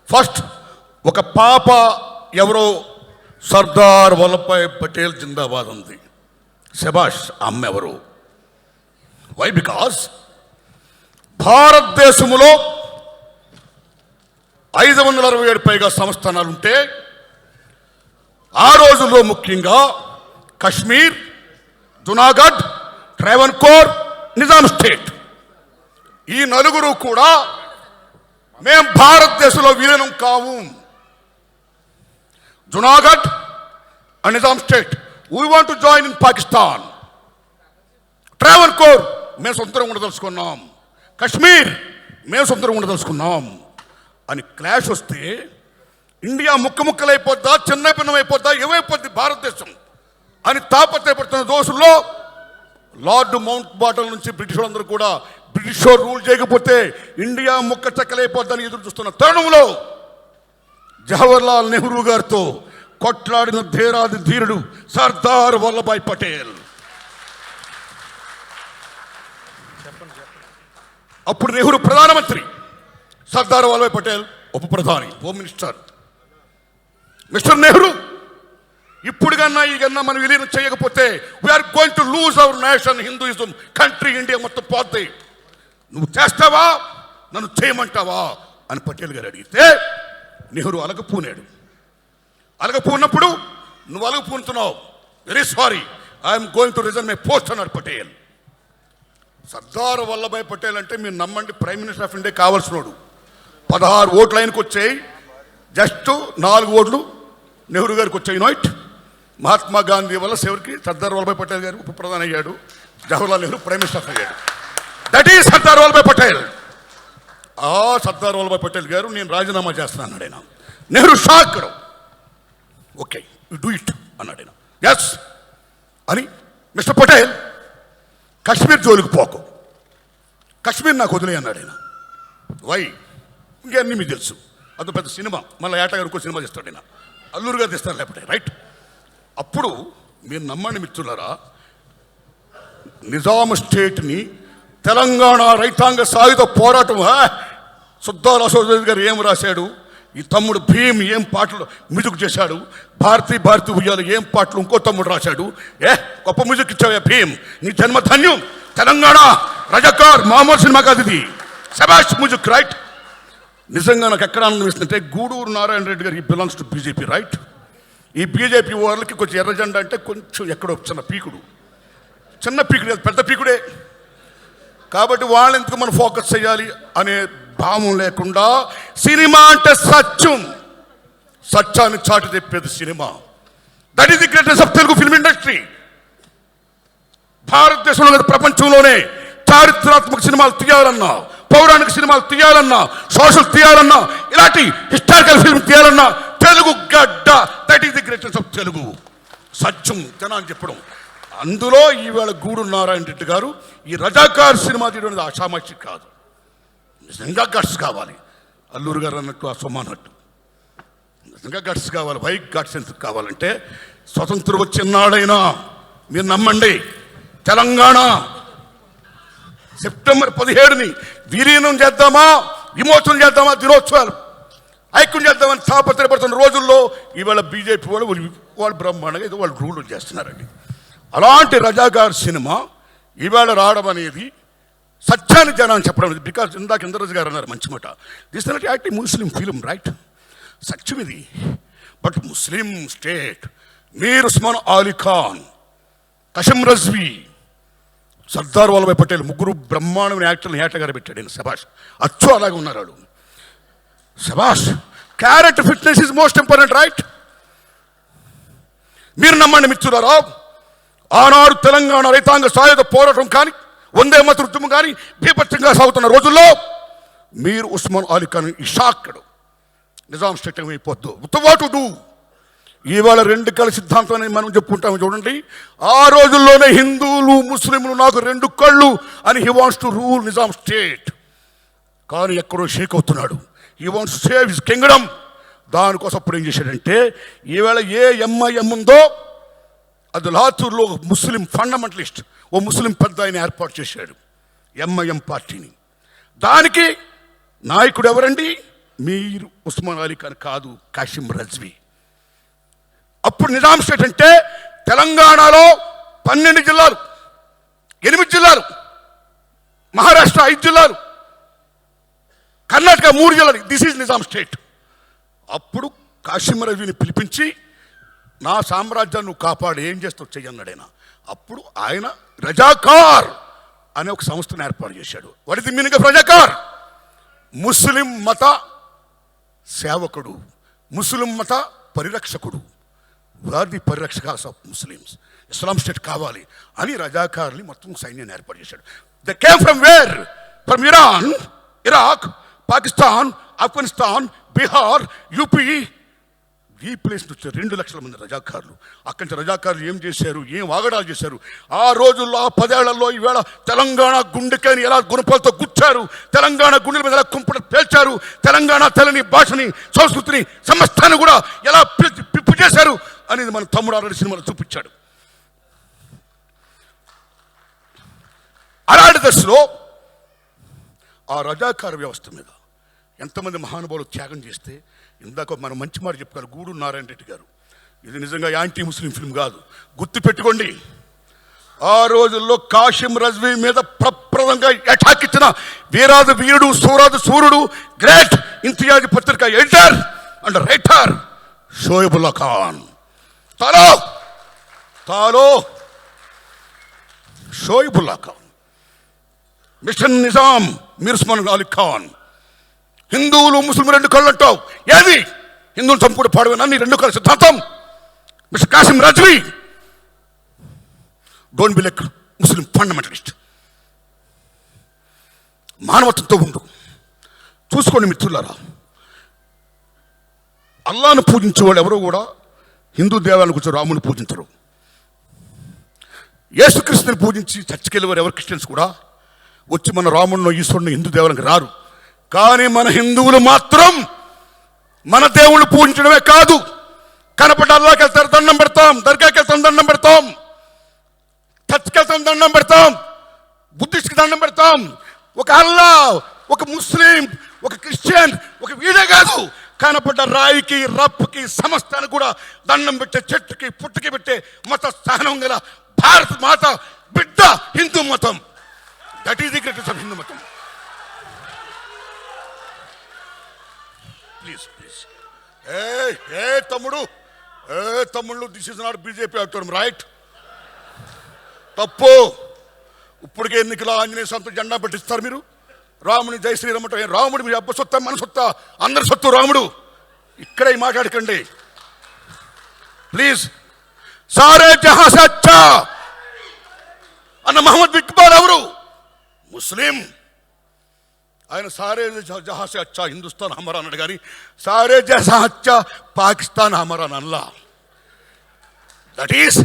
First ఒక పాప ఎవరో సర్దార్ వల్లభాయ్ పటేల్ జిందాబాద్ ఉంది. శబాష్. అమ్మ ఎవరు? వై? బికాస్ భారతదేశంలో 567 పైగా సంస్థానాలుంటే ఆ రోజుల్లో ముఖ్యంగా కశ్మీర్, జునాగఢ్, ట్రావెన్కోర్, నిజాం స్టేట్, ఈ నలుగురు కూడా మేం భారతదేశంలో విలీనం కావు. Junagadh and Nizam state we want to join in Pakistan. Travancore మేము సొంతంగా ఉండదలుచుకున్నాం. కశ్మీర్ మేము సొంతంగా ఉండదలుచుకున్నాం అని క్లాష్ వస్తే ఇండియా ముక్కలైపోద్దా, చిన్న భిన్నమైపోద్దా, ఏమైపోద్ది భారతదేశం అని తాపత్రయపడుతున్న దోషుల్లో లార్డ్ మౌంట్ బాటన్ నుంచి బ్రిటిష్ వాళ్ళందరూ కూడా బ్రిటిష్ రూల్ చేయకపోతే ఇండియా ముక్క చెక్కలైపోద్దని ఎదురు చూస్తున్న తరుణంలో జవహర్లాల్ నెహ్రూ గారితో కొట్లాడిన ధీరాది ధీరుడు సర్దార్ వల్లభాయ్ పటేల్. అప్పుడు నెహ్రూ ప్రధానమంత్రి, సర్దార్ వల్లభాయ్ పటేల్ ఉప ప్రధాని, హోమ్ మినిస్టర్. మిస్టర్ నెహ్రూ, ఇప్పుడు కన్నా ఈ కన్నా మనం విలీనం చేయకపోతే we are going to lose our nation, Hinduism, country, India మొత్తం పోద్ది. నువ్వు చేస్తావా, నన్ను చేయమంటావా అని పటేల్ గారు అడిగితే నెహ్రూ అలగపూనాడు. అలగపూన్నప్పుడు నువ్వు అలగపూనుతున్నావు, very sorry, I'm going to resign my post అన్నాడు పటేల్. సర్దార్ వల్లభాయ్ పటేల్ అంటే మీరు నమ్మండి, ప్రైమ్ మినిస్టర్ ఆఫ్ ఇండియా కావాల్సినోడు. 16 ఓట్లు ఆయనకు వచ్చాయి, జస్ట్ 4 ఓట్లు నెహ్రూ గారికి వచ్చాయి. నోట్ మహాత్మా గాంధీ వల్ల చివరికి సర్దార్ వల్లభాయ్ పటేల్ గారు ఉప ప్రధాని అయ్యాడు, జవహర్లాల్ నెహ్రూ ప్రైమ్ మినిస్టర్ అయ్యాడు. That is Sardar Vallabhbhai Patel. ఆ సర్దార్ వల్లభాయ్ పటేల్ గారు నేను రాజీనామా చేస్తున్నాను అన్నాడు ఆయన. Nehru shock. Okay, you do it అన్నాడు ఆయన. ఎస్ అని, మిస్టర్ పటేల్ కశ్మీర్ జోలికి పోకు, కశ్మీర్ నాకు వదిలే అన్నాడు ఆయన. వై? ఇంకన్నీ మీకు తెలుసు, అది పెద్ద సినిమా, మళ్ళీ ఏటగారు సినిమా చేస్తాడు ఆయన, అల్లూరు గారు తెస్తారు లేకపోతే, రైట్? అప్పుడు మీరు నమ్మండి మిత్రులారా, నిజాం స్టేట్ని తెలంగాణ రైతాంగ సాయుధ పోరాటం సుద్దాల అశోక్ గారు ఏం రాశాడు, ఈ తమ్ముడు భీమ్ ఏం పాటలు మ్యూజిక్ చేశాడు, భారతీ ఉయ్యాలు ఏం పాటలు ఇంకో తమ్ముడు రాశాడు. గొప్ప మ్యూజిక్ ఇచ్చావే భీమ్, నీ జన్మ ధన్యం. తెలంగాణ రజకార్ మామూలు సినిమా కాదు ఇది, శబాష్ మ్యూజిక్, రైట్? నిజంగా నాకు ఎక్కడ ఆనందం ఇస్తుందంటే గూడూరు నారాయణ రెడ్డి గారు, ఈ బిలాంగ్స్ టు బీజేపీ, రైట్? ఈ బీజేపీ వాళ్ళకి కొంచెం ఎర్ర జెండా అంటే కొంచెం ఎక్కడో చిన్న పీకుడు పెద్ద పీకుడే. కాబట్టి వాళ్ళెందుకు మనం ఫోకస్ చేయాలి అనే భావం లేకుండా, సినిమా అంటే సత్యం, సత్యాన్ని చాటి చెప్పేది cinema. That is the greatest of Telugu film industry. భారతదేశంలో ప్రపంచంలోనే చారిత్రాత్మక సినిమాలు తీయాలన్నా, పౌరాణిక సినిమాలు తీయాలన్నా, సోషల్ తీయాలన్నా, ఇలాంటి హిస్టారికల్ ఫిల్మ్ తీయాలన్నా తెలుగు గడ్డ. That is the greatest of Telugu. సత్యం జనాన్ని చెప్పడం. అందులో ఈవేళ గూడూరు నారాయణ రెడ్డి గారు ఈ రజాకార్ సినిమా తీయడం ఆషామాషి కాదు, నిజంగా గట్స్ కావాలి. అల్లూరు గారు అన్నట్టు, ఆ సొమ్మ అన్నట్టు నిజంగా గట్స్ కావాలి. వై గట్స్ ఎందుకు కావాలంటే, స్వతంత్రం వచ్చినాడైనా మీరు నమ్మండి, తెలంగాణ సెప్టెంబర్ 17ని విలీనం చేద్దామా, విమోచనం చేద్దామా, దినోత్సవాలు ఐక్యం చేద్దామని తాపత్రయపడుతున్న రోజుల్లో ఈవేళ బీజేపీ వాళ్ళు బ్రహ్మాండంగా ఏదో వాళ్ళు రూల్ చేస్తున్నారండి. అలాంటి రజాకార్ సినిమా ఈవేళ రావడం అనేది సత్యాన్ని జనాన్ని చెప్పడం. బికాజ్ ఇందాక ఇంద్రరాజు గారు అన్నారు మంచి మాట, this not act Muslim film, right? సత్యం ఇది. But Muslim state, Mir Osman Ali Khan, Kasim Razvi, Sardar Vallabhbhai Patel, ముగ్గురు బ్రహ్మాండమైన యాక్టర్లు ఏటగారు పెట్టాడు ఆయన. శబాష్, అచ్చు అలాగే ఉన్నారు వాళ్ళు. శబాష్. Character fitness is most important, right? మీరు నమ్మండి మిత్రులారా, ఆనాడు తెలంగాణ రైతాంగ సాయుధ పోరాటం కానీ, వందే మాతర ఉద్యమం కానీ బీభత్సంగా సాగుతున్న రోజుల్లో మీర్ ఉస్మాన్ అలీ ఖాన్ ఈ షాక్డ్, నిజాం స్టేట్ ఏమైపోద్దు, వాట్ టు డూ. ఇవాళ 2 కళ్ళ సిద్ధాంతాన్ని మనం చెప్పుకుంటాము చూడండి. ఆ రోజుల్లోనే హిందువులు ముస్లింలు నాకు 2 కళ్ళు అని he wants to rule Nizam state. కానీ ఎక్కడో షేక్ అవుతున్నాడు. He wants to save his Kingdom. దానికోసం అప్పుడు ఏం చేశాడంటే, ఈవేళ ఏ ఎంఐఎం ఉందో అది లాతూర్లో ముస్లిం ఫండమెంటలిస్ట్, ఓ ముస్లిం పెద్ద ఆయన ఏర్పాటు చేశాడు ఎంఐఎం పార్టీని. దానికి నాయకుడు ఎవరండి? మీర్ ఉస్మాన్ అలీ ఖాన్ కాదు, కాసిం రజ్వీ. అప్పుడు నిజాం స్టేట్ అంటే తెలంగాణలో 12 జిల్లాలు, 8 జిల్లాలు, మహారాష్ట్ర 5 జిల్లాలు, కర్ణాటక 3 జిల్లాలు. This is Nizam state. అప్పుడు కాసిం రజ్వీని పిలిపించి నా సామ్రాజ్యాన్ని నువ్వు కాపాడు, ఏం చేస్తావు చెయ్యన్నాడు ఆయన. అప్పుడు ఆయన రజాకార్ అనే ఒక సంస్థను ఏర్పాటు చేశాడు. What is the meaning of Razakar? Muslim మత సేవకుడు, ముస్లిం మత పరిరక్షకుడు. ఆర్ ది పరిరక్షకాస్ ఆఫ్ ముస్లిమ్స్. ఇస్లాం స్టేట్ కావాలి అని రజాకార్ని మొత్తం సైన్యాన్ని ఏర్పాటు చేశాడు. They came from where? From Iran, Iraq, Pakistan, Afghanistan, Bihar, UP. ఈ ప్లేస్ నుంచి 2 లక్షల మంది రజాకారులు. అక్కడి నుంచి రజాకారులు ఏం చేశారు, ఏం వాగడాలు చేశారు. ఆ రోజుల్లో, ఆ 10 ఏళ్లలో ఈవేళ తెలంగాణ గుండెకాయని ఎలా గుణపాలతో గుచ్చారు, తెలంగాణ గుండెల మీద ఎలా కుంపట పేల్చారు, తెలంగాణ తెలని భాషని, సంస్కృతిని, సమస్తాన్ని కూడా ఎలా పిప్పు చేశారు అనేది మన తమ్ముడు ఆల్రెడీ సినిమాలో చూపించాడు. అలాంటి దశలో ఆ రజాకార వ్యవస్థ మీద ఎంతమంది మహానుభావులు త్యాగం చేస్తే, ఇందాక మనం మంచి మాట చెప్పుకోవాలి, గూడూరు నారాయణ రెడ్డి గారు. ఇది నిజంగా యాంటీ ముస్లిం ఫిల్మ్ కాదు, గుర్తుపెట్టుకోండి. ఆ రోజుల్లో కాసిం రజ్వీ మీద ప్రప్రదంగా అటాక్ ఇచ్చిన వీరాది వీరుడు, సూరాది సూర్యుడు, గ్రేట్ ఇంతియాజ్ పత్రిక editor and writer Shoebullah Khan. తాలో షోయబుల్లా ఖాన్, మిషన్ నిజాం మీర్ ఉస్మాన్ అలీ ఖాన్. హిందువులు ముస్లిం 2 కళ్ళు అంటావు, ఏది? హిందువులు చంపుడు పాడవేనా నీ 2 కళ్ళ సిద్ధాంతం? Mister Kasim Razvi, don't be like Muslim fundamentalist. మానవత్వంతో ఉండు. చూసుకోండి మిత్రులారా, అల్లాను పూజించే వాళ్ళు ఎవరు కూడా హిందూ దేవాలను కూర్చో రాముని పూజించరు. యేసుక్రీస్తుని పూజించి చర్చికి వెళ్ళేవారు ఎవరు క్రిస్టియన్స్ కూడా వచ్చి మన రాముడిని, ఈశ్వరుని, హిందూ దేవాలకు రారు. కానీ మన హిందువులు మాత్రం మన దేవుళ్ళు పూజించడమే కాదు, కనపడ్డ అల్లాకి వెళ్తారు దండం పెడతాం, దర్గాకి వెళ్తాం దండం పెడతాం, చర్చికి వెళ్తాం దండం పెడతాం, బుద్ధిస్ట్కి దండం పెడతాం. ఒక అల్లా, ఒక ముస్లిం, ఒక క్రిస్టియన్, ఒక వీడే కాదు, కనపడ్డ రాయికి, రప్పుకి, సమస్తానికి కూడా దండం పెట్టే, చెట్టుకి పుట్టుకి పెట్టే మత స్థానం గల భారత మాత బిడ్డ హిందూ మతం. That is the greatest of Hindu మతం. Please please. తమ్ముళ్ళు, దిస్ ఇస్ నాట్ బీజేపీ అవుతాడు, రైట్? తప్పు. ఇప్పటికే ఎన్నికల ఆంజనేయ సొంత జెండా పెట్టిస్తారు మీరు. రాముని జై శ్రీరామ్ అంటే రాముడు మీ అబ్బ సొత్తా, మన సొత్తా, అందరి సొత్తు రాముడు. ఇక్కడే మాట్లాడకండి ప్లీజ్. సారే జహాं से अच्छा అన్న మహమ్మద్ ఇక్బాల్ ఎవరు? ముస్లిం. ఆయన సారే జహాं से अच्छा హిందుస్థాన్ హమారా అన్నాడు, కానీ సారే జహాं अच्छा పాకిస్తాన్ హమారా Allah. That is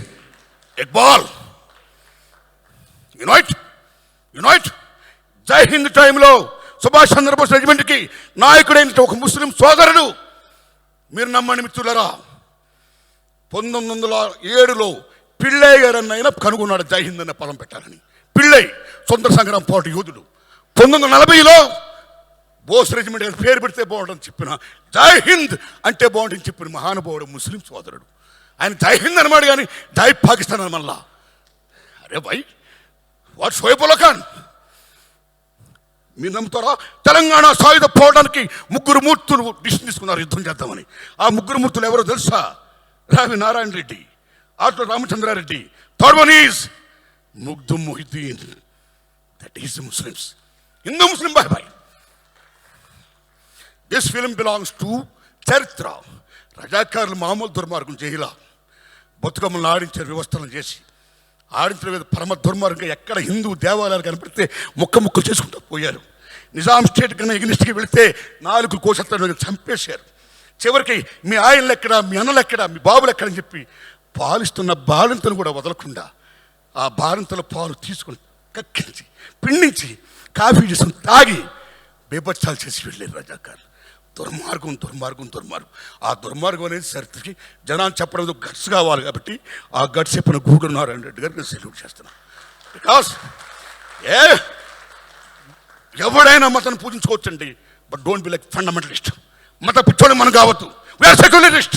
Iqbal. Unite. జై హింద్ టైంలో సుభాష్ చంద్రబోస్ రెజిమెంట్కి నాయకుడైన ఒక ముస్లిం సోదరుడు, మీరు నమ్మండి మిత్రులరా, 1907లో పిళ్ళై గారన్న కనుగొన్నాడు జై హింద్ అనే పదం పెట్టాలని. పిళ్ళై స్వతంత్ర సంగ్రామ పోరాట యోధుడు. 1940లో బోస్ రెజిమెంట్ గారి పేరు పెడితే బాగుంటుందని చెప్పిన, జై హింద్ అంటే బాగుంటుందని చెప్పిన మహానుభావుడు ముస్లిం సోదరుడు. ఆయన జై హింద్ అనమాట, కానీ జై పాకిస్తాన్ అని మళ్ళా. అరే భాయ్, వాట్ షోయబుల్లా ఖాన్. మీరు నమ్ముతారా? తెలంగాణ సాయుధ పోవడానికి 3 మూర్తులు డిసిషన్ తీసుకున్నారు యుద్ధం చేద్దామని. ఆ 3 మూర్తులు ఎవరో తెలుసా? రావి నారాయణ రెడ్డి, ఆటో Ramachandra Reddy, third one is Makhdoom Mohiuddin. That is Muslims. Hindu Muslim బాయ్ బాయ్. దిస్ ఫిల్మ్ బిలాంగ్స్ టు చరిత్ర. రజాకారులు మామూలు దుర్మార్గం చేయాల, బతుకమ్మలను ఆడించారు వ్యవస్థలను చేసి. ఆడించిన మీద పరమ దుర్మార్గంగా ఎక్కడ హిందూ దేవాలయాలు కనపడితే ముక్కలు చేసుకుంటూ పోయారు. నిజాం స్టేట్ కన్నా ఎగ్నిస్ట్కి వెళితే 4 కోసత్లను చంపేశారు. చివరికి మీ ఆయనలు ఎక్కడ, మీ అన్నలు ఎక్కడ, మీ బాబులు ఎక్కడని చెప్పి పాలిస్తున్న బాలింతను కూడా వదలకుండా ఆ బాలింతల పాలు తీసుకుని కక్కించి, పిండించి, కాఫీ చేసుకుని తాగి బేబచ్చాలు చేసి వెళ్ళారు రజాకారులు. దుర్మార్గం. ఆ దుర్మార్గం అనేది చరిత్రకి జనాలు చెప్పడం గట్స్ కావాలి. కాబట్టి ఆ గట్స్ చెప్పిన గూడూరు నారాయణ రెడ్డి గారికి సెల్యూట్ చేస్తున్నాను. బికాస్ ఎవడైనా మతాన్ని పూజించుకోవచ్చండి. But don't be like fundamentalist. మత పిచ్చోళ్ళు మనం కావద్దు. We are secularist,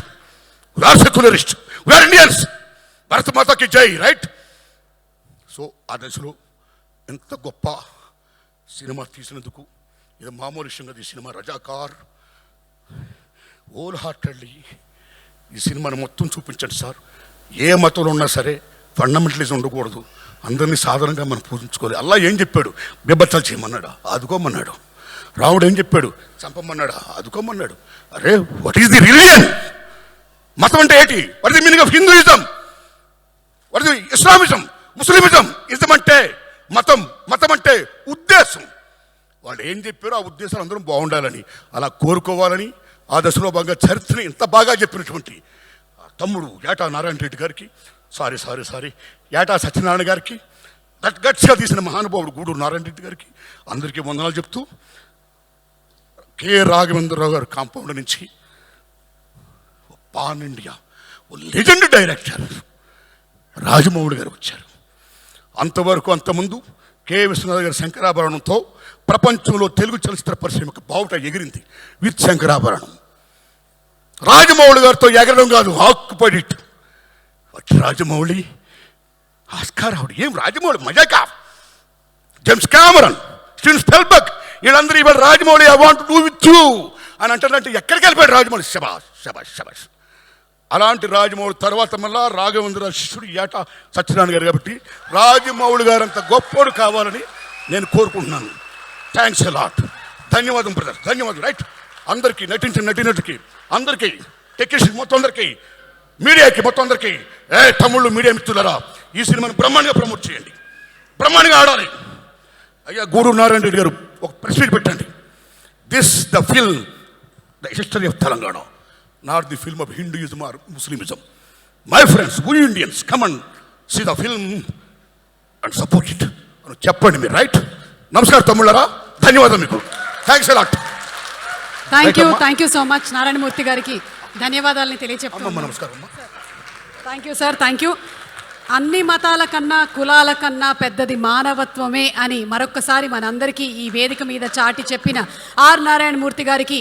we are Indians. భారత మాతకి జై, రైట్? సో ఆ దశలో ఎంత గొప్ప సినిమా తీసినందుకు, ఇది మామూలు విషయం కదా. ఈ సినిమా రజాకార్ హోల్ హార్టెడ్లీ ఈ సినిమాను మొత్తం చూపించండి సార్. ఏ మతంలో ఉన్నా సరే ఫండమెంటలిజం ఉండకూడదు, అందరినీ సాధారణంగా మనం పూజించుకోవాలి. అల్లా ఏం చెప్పాడు? బిబ్బత్తాలు చేయమన్నాడా? అదుకోమన్నాడు. రాముడు ఏం చెప్పాడు? చంపమన్నాడా? అదుకోమన్నాడు. అరే వాట్ ఈస్ ది రిలీజియన్? మతం అంటే ఏంటి? What is the meaning of Hinduism? What is the Islamism, Muslimism? Ism అంటే మతం, మతం అంటే ఉద్దేశం. వాళ్ళు ఏం చెప్పారో ఆ ఉద్దేశాలు అందరం బాగుండాలని, అలా కోరుకోవాలని ఆ దశలో భాగంగా చరిత్రని ఇంత బాగా చెప్పినటువంటి తమ్ముడు ఏటా నారాయణ రెడ్డి గారికి, సారీ ఏటా సత్యనారాయణ గారికి, గట్స్గా తీసిన మహానుభావుడు గూడూరు నారాయణ రెడ్డి గారికి అందరికీ వందనాలు చెప్తూ, కె రాఘవేంద్రరావు గారు కాంపౌండ్ నుంచి pan India legend director Rajamouli గారు వచ్చారు. అంతవరకు అంతకుముందు కె విశ్వనాథ్ గారి శంకరాభరణంతో ప్రపంచంలో తెలుగు చలచిత్ర పరిశ్రమకు బావుట ఎగిరింది విత్ శంకరాభరణం. రాజమౌళి గారితో ఎగరడం కాదు, occupied it. Rajamouli Oscar award. ఏం రాజమౌళి మజాకా? జేమ్స్ కామరన్, స్టీవెన్ స్పిల్బర్గ్ వీళ్ళందరూ ఇవాళ Rajamouli I want do with you అని అంటారంటే ఎక్కడికి వెళ్ళిపోయాడు రాజమౌళి? శబాష్. అలాంటి రాజమౌళి తర్వాత మళ్ళా రాఘవేంద్ర శిష్యుడు ఏటా సత్యనారాయణ గారు. కాబట్టి రాజమౌళి గారు అంత గొప్పోడు కావాలని నేను కోరుకుంటున్నాను. Thanks a lot. ధన్యవాదం బ్రదర్, ధన్యవాదం. రైట్? అందరికీ నటించిన నటినటుకి, అందరికీ టెక్నీషియన్ మొత్తం అందరికీ, మీడియాకి మొత్తం అందరికీ, తమ్ముళ్ళు మీడియా మిత్రులరా, ఈ సినిమాని బ్రహ్మాండంగా ప్రమోట్ చేయండి, బ్రహ్మాండంగా ఆడాలి. అయ్యా గూడూరు నారాయణ రెడ్డి గారు ఒక ప్రెస్ మీట్ పెట్టండి. This the film the history of Telangana, not the film of Hinduism or Muslimism. My friends, we Indians, come and see the film and support it అని చెప్పండి మీరు. రైట్? నమస్కారం తమ్ముళ్ళరా, ధన్యవాదం మీకు. Thanks a lot. Thank you so much Narayana Murthy గారికి ధన్యవాదాలని తెలియచెప్తున్నాను. నమస్కారం. Thank you sir, thank you. అన్ని మతాల కన్నా కులాల కన్నా పెద్దది మానవత్వమే అని మరొక్కసారి మనందరికీ ఈ వేదిక మీద చాటి చెప్పిన ఆర్ నారాయణమూర్తి గారికి